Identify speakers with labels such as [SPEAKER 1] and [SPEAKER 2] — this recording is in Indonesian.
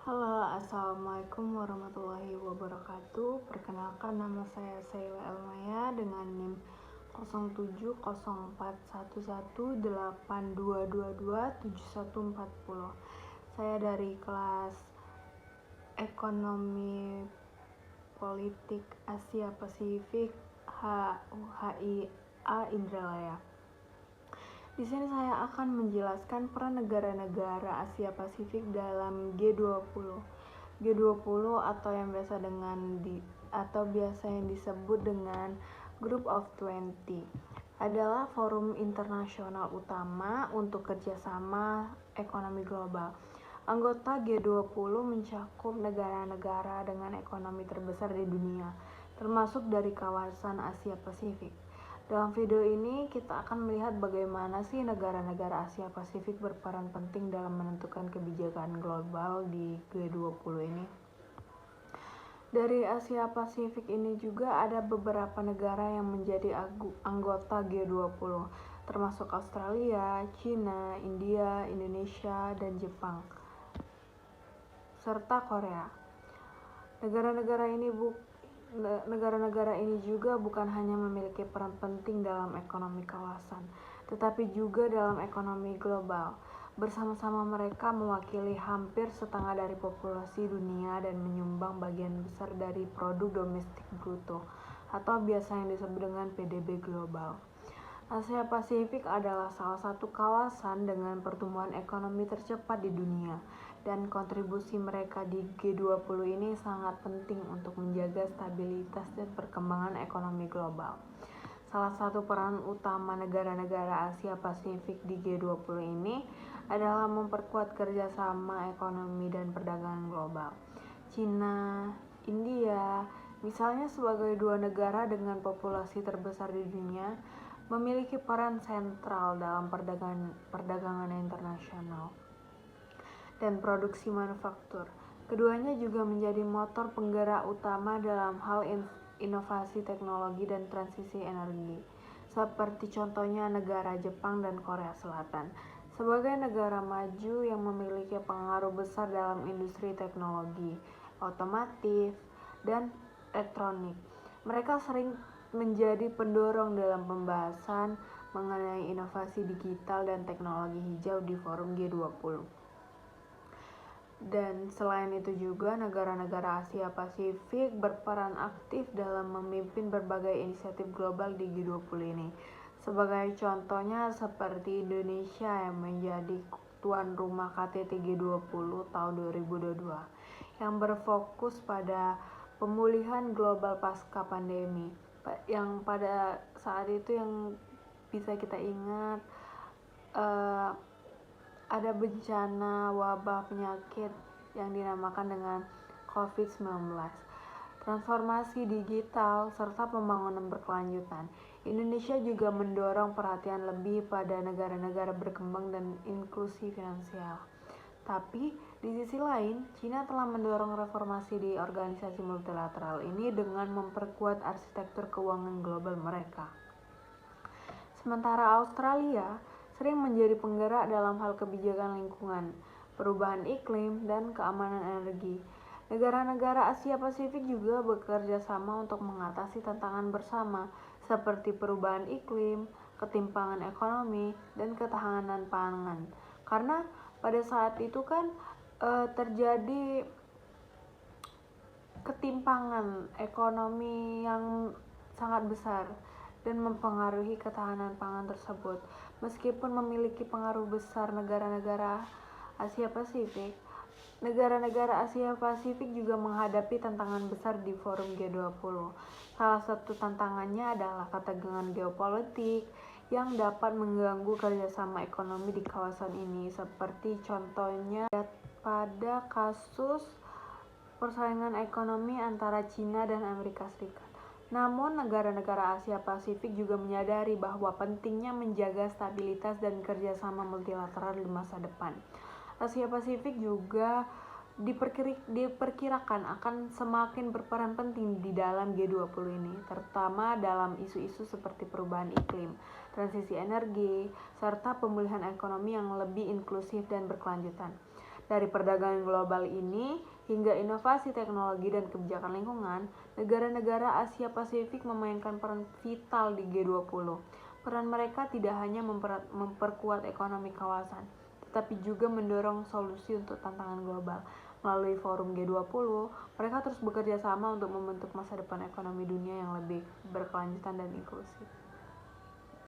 [SPEAKER 1] Halo, assalamualaikum warahmatullahi wabarakatuh. Perkenalkan, nama saya Saila Elmaya dengan NIM 07011182227140. Saya dari kelas Ekonomi Politik Asia Pasifik HIA Indralaya. Di sini saya akan menjelaskan peran negara-negara Asia Pasifik dalam G20. G20 atau biasa yang disebut dengan Group of 20 adalah forum internasional utama untuk kerjasama ekonomi global. Anggota G20 mencakup negara-negara dengan ekonomi terbesar di dunia, termasuk dari kawasan Asia Pasifik. Dalam video ini kita akan melihat bagaimana sih negara-negara Asia Pasifik berperan penting dalam menentukan kebijakan global di G20 ini. Dari Asia Pasifik ini juga ada beberapa negara yang menjadi anggota G20, termasuk Australia, China, India, Indonesia, dan Jepang, serta Korea. Negara-negara ini juga bukan hanya memiliki peran penting dalam ekonomi kawasan, tetapi juga dalam ekonomi global. Bersama-sama mereka mewakili hampir setengah dari populasi dunia dan menyumbang bagian besar dari produk domestik bruto, atau biasa yang disebut dengan PDB global. Asia Pasifik adalah salah satu kawasan dengan pertumbuhan ekonomi tercepat di dunia, dan kontribusi mereka di G20 ini sangat penting untuk menjaga stabilitas dan perkembangan ekonomi global. Salah satu peran utama negara-negara Asia Pasifik di G20 ini adalah memperkuat kerjasama ekonomi dan perdagangan global. China, India, misalnya sebagai dua negara dengan populasi terbesar di dunia, memiliki peran sentral dalam perdagangan internasional dan produksi manufaktur. Keduanya juga menjadi motor penggerak utama dalam hal inovasi teknologi dan transisi energi, seperti contohnya negara Jepang dan Korea Selatan. Sebagai negara maju yang memiliki pengaruh besar dalam industri teknologi, otomotif, dan elektronik, mereka sering menjadi pendorong dalam pembahasan mengenai inovasi digital dan teknologi hijau di forum G20. Dan selain itu juga negara-negara Asia Pasifik berperan aktif dalam memimpin berbagai inisiatif global di G20 ini. Sebagai contohnya seperti Indonesia yang menjadi tuan rumah KTT G20 tahun 2022 yang berfokus pada pemulihan global pasca pandemi. Yang pada saat itu yang bisa kita ingat ada bencana wabah penyakit yang dinamakan dengan COVID-19, transformasi digital, serta pembangunan berkelanjutan. Indonesia juga mendorong perhatian lebih pada negara-negara berkembang dan inklusi finansial. Tapi di sisi lain, China telah mendorong reformasi di organisasi multilateral ini dengan memperkuat arsitektur keuangan global mereka. Sementara Australia sering menjadi penggerak dalam hal kebijakan lingkungan, perubahan iklim, dan keamanan energi. Negara-negara Asia Pasifik juga bekerja sama untuk mengatasi tantangan bersama seperti perubahan iklim, ketimpangan ekonomi, dan ketahanan pangan. Karena pada saat itu kan terjadi ketimpangan ekonomi yang sangat besar dan mempengaruhi ketahanan pangan tersebut. Meskipun memiliki pengaruh besar negara-negara Asia Pasifik, negara-negara Asia Pasifik juga menghadapi tantangan besar di forum G20. Salah satu tantangannya adalah ketegangan geopolitik yang dapat mengganggu kerjasama ekonomi di kawasan ini, seperti contohnya pada kasus persaingan ekonomi antara China dan Amerika Serikat. Namun, negara-negara Asia Pasifik juga menyadari bahwa pentingnya menjaga stabilitas dan kerjasama multilateral di masa depan. Asia Pasifik juga diperkirakan akan semakin berperan penting di dalam G20 ini, terutama dalam isu-isu seperti perubahan iklim, transisi energi, serta pemulihan ekonomi yang lebih inklusif dan berkelanjutan. Dari perdagangan global ini hingga inovasi teknologi dan kebijakan lingkungan, negara-negara Asia Pasifik memainkan peran vital di G20. Peran mereka tidak hanya memperkuat ekonomi kawasan, tetapi juga mendorong solusi untuk tantangan global. Melalui forum G20, mereka terus bekerja sama untuk membentuk masa depan ekonomi dunia yang lebih berkelanjutan dan inklusif.